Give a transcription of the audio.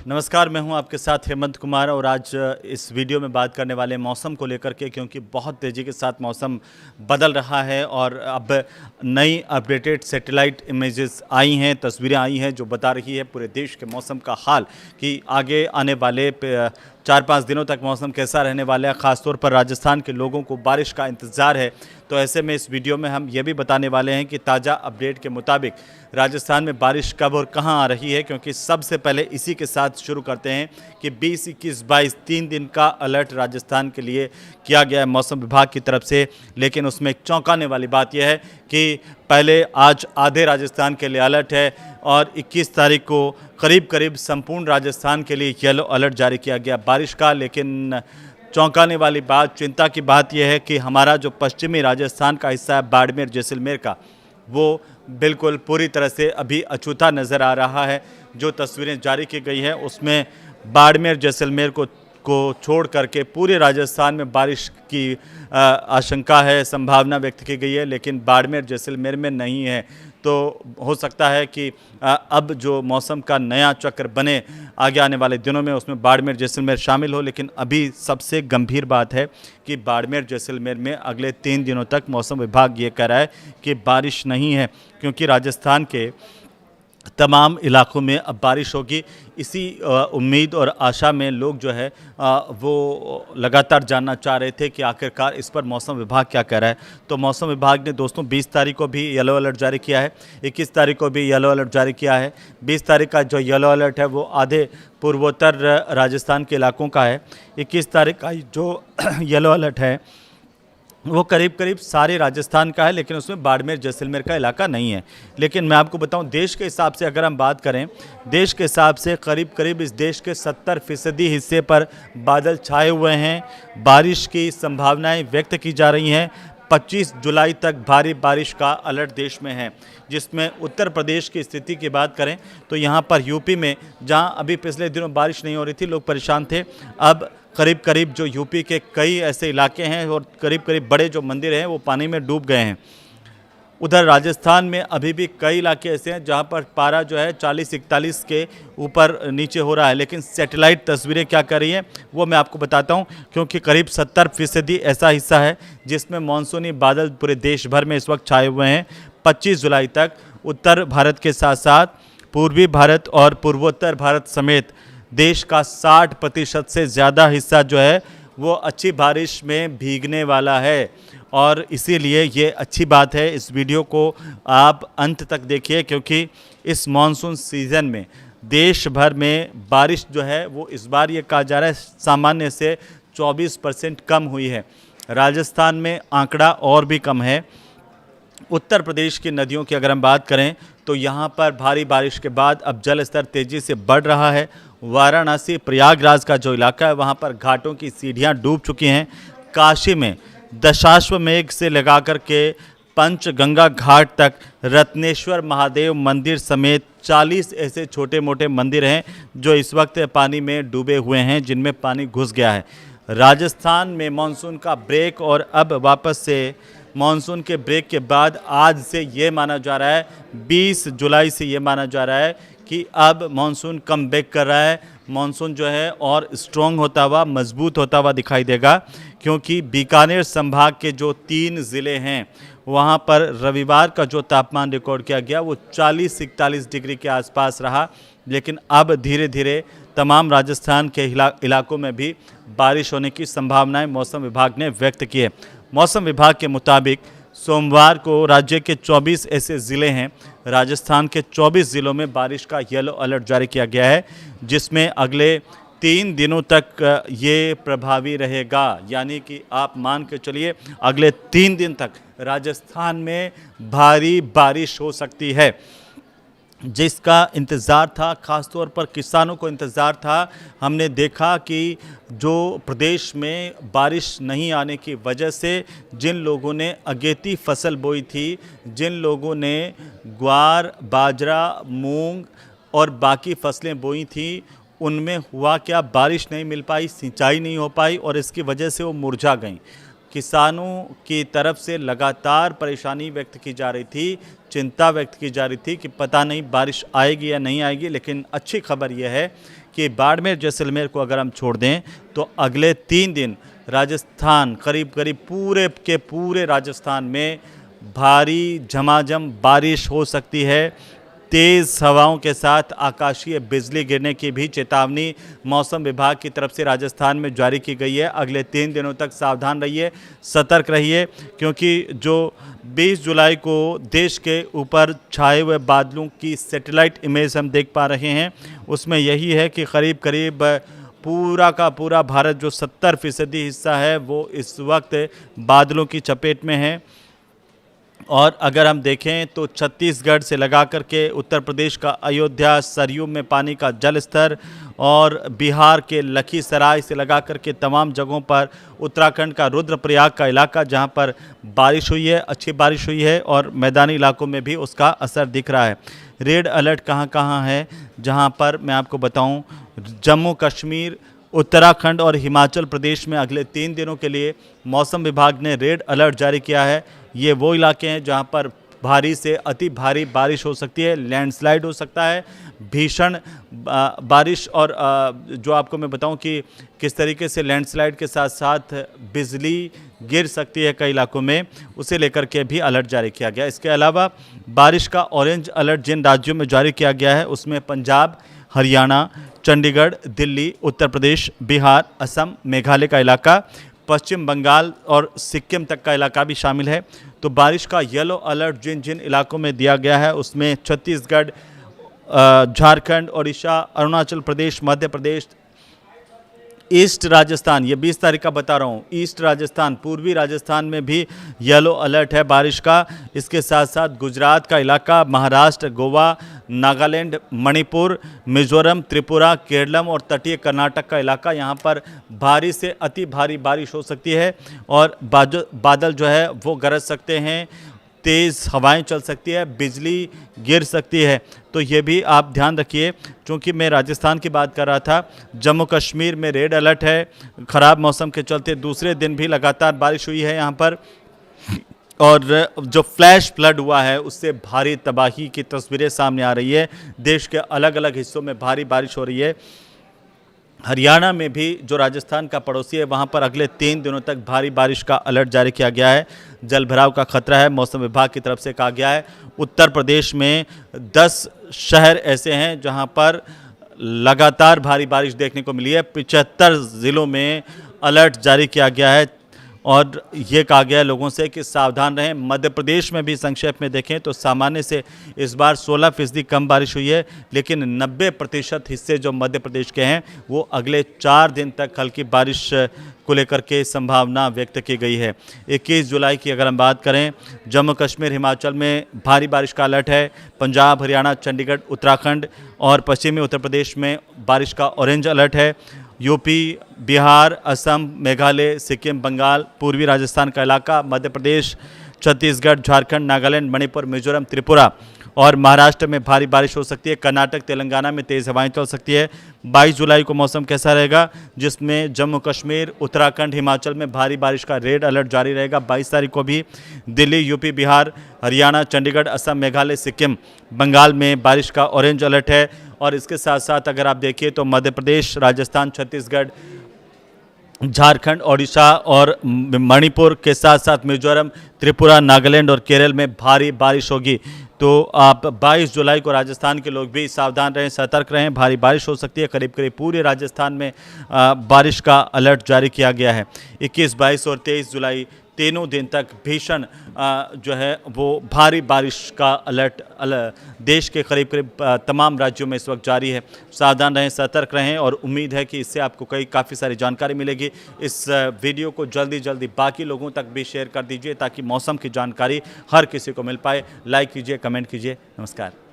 नमस्कार, मैं हूं आपके साथ हेमंत कुमार और आज इस वीडियो में बात करने वाले मौसम को लेकर के, क्योंकि बहुत तेज़ी के साथ मौसम बदल रहा है और अब नई अपडेटेड सैटेलाइट इमेजेस आई हैं, तस्वीरें आई हैं जो बता रही है पूरे देश के मौसम का हाल कि आगे आने वाले 4-5 दिनों तक मौसम कैसा रहने वाला है। ख़ासतौर पर राजस्थान के लोगों को बारिश का इंतज़ार है। तो ऐसे में इस वीडियो में हम ये भी बताने वाले हैं कि ताज़ा अपडेट के मुताबिक राजस्थान में बारिश कब और कहां आ रही है, क्योंकि सबसे पहले इसी के साथ शुरू करते हैं कि 20, 21, 22 3 दिन का अलर्ट राजस्थान के लिए किया गया है मौसम विभाग की तरफ से। लेकिन उसमें एक चौंकाने वाली बात यह है कि पहले आज आधे राजस्थान के लिए अलर्ट है और 21 तारीख को करीब करीब संपूर्ण राजस्थान के लिए येलो अलर्ट जारी किया गया बारिश का। लेकिन चौंकाने वाली बात, चिंता की बात यह है कि हमारा जो पश्चिमी राजस्थान का हिस्सा है बाड़मेर जैसलमेर का, वो बिल्कुल पूरी तरह से अभी अछूता नज़र आ रहा है। जो तस्वीरें जारी की गई हैं उसमें बाड़मेर जैसलमेर को छोड़ करके पूरे राजस्थान में बारिश की आशंका है, संभावना व्यक्त की गई है, लेकिन बाड़मेर जैसलमेर में नहीं है। तो हो सकता है कि अब जो मौसम का नया चक्र बने आगे आने वाले दिनों में, उसमें बाड़मेर जैसलमेर शामिल हो। लेकिन अभी सबसे गंभीर बात है कि बाड़मेर जैसलमेर में अगले 3 दिनों तक मौसम विभाग ये कह रहा है कि बारिश नहीं है, क्योंकि राजस्थान के तमाम इलाकों में अब बारिश होगी। इसी उम्मीद और आशा में लोग जो है वो लगातार जानना चाह रहे थे कि आखिरकार इस पर मौसम विभाग क्या कह रहा है। तो मौसम विभाग ने दोस्तों 20 तारीख को भी येलो अलर्ट जारी किया है, 21 तारीख को भी येलो अलर्ट जारी किया है। 20 तारीख का जो येलो अलर्ट है वो आधे पूर्वोत्तर राजस्थान के इलाकों का है। 21 तारीख का जो येलो अलर्ट है वो करीब करीब सारे राजस्थान का है, लेकिन उसमें बाड़मेर जैसलमेर का इलाका नहीं है। लेकिन मैं आपको बताऊं, देश के हिसाब से अगर हम बात करें, देश के हिसाब से करीब करीब इस देश के 70% हिस्से पर बादल छाए हुए हैं। बारिश की संभावनाएं व्यक्त की जा रही हैं। 25 जुलाई तक भारी बारिश का अलर्ट देश में है, जिसमें उत्तर प्रदेश की स्थिति की बात करें तो यहाँ पर यूपी में, जहाँ अभी पिछले दिनों बारिश नहीं हो रही थी, लोग परेशान थे, अब करीब करीब जो यूपी के कई ऐसे इलाके हैं और करीब करीब बड़े जो मंदिर हैं वो पानी में डूब गए हैं। उधर राजस्थान में अभी भी कई इलाके ऐसे हैं जहां पर पारा जो है 40-41 के ऊपर नीचे हो रहा है। लेकिन सैटेलाइट तस्वीरें क्या कर रही हैं वो मैं आपको बताता हूं, क्योंकि करीब 70% ऐसा हिस्सा है जिसमें मानसूनी बादल पूरे देश भर में इस वक्त छाए हुए हैं। 25 जुलाई तक उत्तर भारत के साथ साथ पूर्वी भारत और पूर्वोत्तर भारत समेत देश का 60% से ज़्यादा हिस्सा जो है वो अच्छी बारिश में भीगने वाला है। और इसीलिए ये अच्छी बात है, इस वीडियो को आप अंत तक देखिए, क्योंकि इस मानसून सीज़न में देश भर में बारिश जो है वो इस बार ये कहा जा रहा है सामान्य से 24% कम हुई है। राजस्थान में आंकड़ा और भी कम है। उत्तर प्रदेश की नदियों की अगर हम बात करें तो यहाँ पर भारी बारिश के बाद अब जल स्तर तेज़ी से बढ़ रहा है। वाराणसी प्रयागराज का जो इलाका है वहाँ पर घाटों की सीढ़ियाँ डूब चुकी हैं। काशी में दशाश्वमेध से लगा कर के पंचगंगा घाट तक रत्नेश्वर महादेव मंदिर समेत 40 ऐसे छोटे मोटे मंदिर हैं जो इस वक्त पानी में डूबे हुए हैं, जिनमें पानी घुस गया है। राजस्थान में मानसून का ब्रेक और अब वापस से मानसून के ब्रेक के बाद आज से ये माना जा रहा है, 20 जुलाई से ये माना जा रहा है कि अब मानसून कम बैक कर रहा है। मानसून जो है और स्ट्रॉन्ग होता हुआ, मजबूत होता हुआ दिखाई देगा, क्योंकि बीकानेर संभाग के जो 3 ज़िले हैं वहाँ पर रविवार का जो तापमान रिकॉर्ड किया गया वो 40-41 डिग्री के आसपास रहा। लेकिन अब धीरे धीरे तमाम राजस्थान के इलाकों में भी बारिश होने की संभावनाएं मौसम विभाग ने व्यक्त की है। मौसम विभाग के मुताबिक सोमवार को राज्य के 24 ऐसे ज़िले हैं, राजस्थान के 24 ज़िलों में बारिश का येलो अलर्ट जारी किया गया है, जिसमें अगले 3 दिनों तक ये प्रभावी रहेगा। यानी कि आप मान के चलिए अगले 3 दिन तक राजस्थान में भारी बारिश हो सकती है, जिसका इंतज़ार था, ख़ासतौर पर किसानों को इंतज़ार था। हमने देखा कि जो प्रदेश में बारिश नहीं आने की वजह से जिन लोगों ने अगेती फसल बोई थी, जिन लोगों ने ग्वार, बाजरा, मूंग और बाकी फसलें बोई थी, उनमें हुआ क्या, बारिश नहीं मिल पाई, सिंचाई नहीं हो पाई और इसकी वजह से वो मुरझा गईं। किसानों की तरफ से लगातार परेशानी व्यक्त की जा रही थी, चिंता व्यक्त की जा रही थी कि पता नहीं बारिश आएगी या नहीं आएगी। लेकिन अच्छी खबर यह है कि बाड़मेर जैसलमेर को अगर हम छोड़ दें तो अगले 3 दिन राजस्थान करीब करीब पूरे के पूरे राजस्थान में भारी झमाझम बारिश हो सकती है। तेज़ हवाओं के साथ आकाशीय बिजली गिरने की भी चेतावनी मौसम विभाग की तरफ से राजस्थान में जारी की गई है। अगले 3 दिनों तक सावधान रहिए, सतर्क रहिए, क्योंकि जो 20 जुलाई को देश के ऊपर छाए हुए बादलों की सैटेलाइट इमेज हम देख पा रहे हैं, उसमें यही है कि करीब करीब पूरा का पूरा भारत जो 70% हिस्सा है वो इस वक्त बादलों की चपेट में है। और अगर हम देखें तो छत्तीसगढ़ से लगा करके उत्तर प्रदेश का अयोध्या, सरयू में पानी का जल स्तर, और बिहार के लखीसराय से लगा करके तमाम जगहों पर, उत्तराखंड का रुद्रप्रयाग का इलाका जहां पर बारिश हुई है, अच्छी बारिश हुई है, और मैदानी इलाकों में भी उसका असर दिख रहा है। रेड अलर्ट कहां कहां है, जहां पर मैं आपको बताऊं, जम्मू कश्मीर, उत्तराखंड और हिमाचल प्रदेश में अगले 3 दिनों के लिए मौसम विभाग ने रेड अलर्ट जारी किया है। ये वो इलाके हैं जहां पर भारी से अति भारी बारिश हो सकती है, लैंडस्लाइड हो सकता है, भीषण बारिश, और जो आपको मैं बताऊं कि किस तरीके से लैंडस्लाइड के साथ साथ बिजली गिर सकती है कई इलाकों में, उसे लेकर के भी अलर्ट जारी किया गया। इसके अलावा बारिश का ऑरेंज अलर्ट जिन राज्यों में जारी किया गया है उसमें पंजाब, हरियाणा, चंडीगढ़, दिल्ली, उत्तर प्रदेश, बिहार, असम, मेघालय का इलाका, पश्चिम बंगाल और सिक्किम तक का इलाका भी शामिल है। तो बारिश का येलो अलर्ट जिन जिन इलाकों में दिया गया है उसमें छत्तीसगढ़, झारखंड, ओडिशा, अरुणाचल प्रदेश, मध्य प्रदेश, ईस्ट राजस्थान, ये 20 तारीख का बता रहा हूँ, ईस्ट राजस्थान, पूर्वी राजस्थान में भी येलो अलर्ट है बारिश का। इसके साथ साथ गुजरात का इलाका, महाराष्ट्र, गोवा, नागालैंड, मणिपुर, मिजोरम, त्रिपुरा, केरलम और तटीय कर्नाटक का इलाका, यहाँ पर भारी से अति भारी बारिश हो सकती है और बादल जो है वो गरज सकते हैं, तेज़ हवाएं चल सकती है, बिजली गिर सकती है। तो ये भी आप ध्यान रखिए। चूँकि मैं राजस्थान की बात कर रहा था, जम्मू कश्मीर में रेड अलर्ट है, ख़राब मौसम के चलते दूसरे दिन भी लगातार बारिश हुई है यहाँ पर, और जो फ्लैश फ्लड हुआ है उससे भारी तबाही की तस्वीरें सामने आ रही है। देश के अलग अलग हिस्सों में भारी बारिश हो रही है। हरियाणा में भी जो राजस्थान का पड़ोसी है वहाँ पर अगले 3 दिनों तक भारी बारिश का अलर्ट जारी किया गया है। जल भराव का खतरा है, मौसम विभाग की तरफ से कहा गया है। उत्तर प्रदेश में 10 शहर ऐसे हैं जहाँ पर लगातार भारी बारिश देखने को मिली है। 75 ज़िलों में अलर्ट जारी किया गया है और ये कहा गया है लोगों से कि सावधान रहें। मध्य प्रदेश में भी संक्षेप में देखें तो सामान्य से इस बार 16% कम बारिश हुई है, लेकिन 90% हिस्से जो मध्य प्रदेश के हैं वो अगले 4 दिन तक हल्की बारिश को लेकर के संभावना व्यक्त की गई है। 21 जुलाई की अगर हम बात करें, जम्मू कश्मीर, हिमाचल में भारी बारिश का अलर्ट है। पंजाब, हरियाणा, चंडीगढ़, उत्तराखंड और पश्चिमी उत्तर प्रदेश में बारिश का ऑरेंज अलर्ट है। यूपी, बिहार, असम, मेघालय, सिक्किम, बंगाल, पूर्वी राजस्थान का इलाका, मध्य प्रदेश, छत्तीसगढ़, झारखंड, नागालैंड, मणिपुर, मिजोरम, त्रिपुरा और महाराष्ट्र में भारी बारिश हो सकती है। कर्नाटक, तेलंगाना में तेज़ हवाएं चल सकती है। 22 जुलाई को मौसम कैसा रहेगा, जिसमें जम्मू कश्मीर, उत्तराखंड, हिमाचल में भारी बारिश का रेड अलर्ट जारी रहेगा। 22 तारीख को भी दिल्ली, यूपी, बिहार, हरियाणा, चंडीगढ़, असम, मेघालय, सिक्किम, बंगाल में बारिश का ऑरेंज अलर्ट है। और इसके साथ साथ अगर आप देखिए तो मध्य प्रदेश, राजस्थान, छत्तीसगढ़, झारखंड, ओडिशा और मणिपुर के साथ साथ मिजोरम, त्रिपुरा, नागालैंड और केरल में भारी बारिश होगी। तो आप 22 जुलाई को राजस्थान के लोग भी सावधान रहें, सतर्क रहें। भारी बारिश हो सकती है, करीब करीब पूरे राजस्थान में बारिश का अलर्ट जारी किया गया है। 21, 22 और 23 जुलाई तीनों दिन तक भीषण जो है वो भारी बारिश का अलर्ट देश के करीब करीब तमाम राज्यों में इस वक्त जारी है। सावधान रहें, सतर्क रहें और उम्मीद है कि इससे आपको काफ़ी सारी जानकारी मिलेगी। इस वीडियो को जल्दी बाकी लोगों तक भी शेयर कर दीजिए ताकि मौसम की जानकारी हर किसी को मिल पाए। लाइक कीजिए, कमेंट कीजिए। नमस्कार।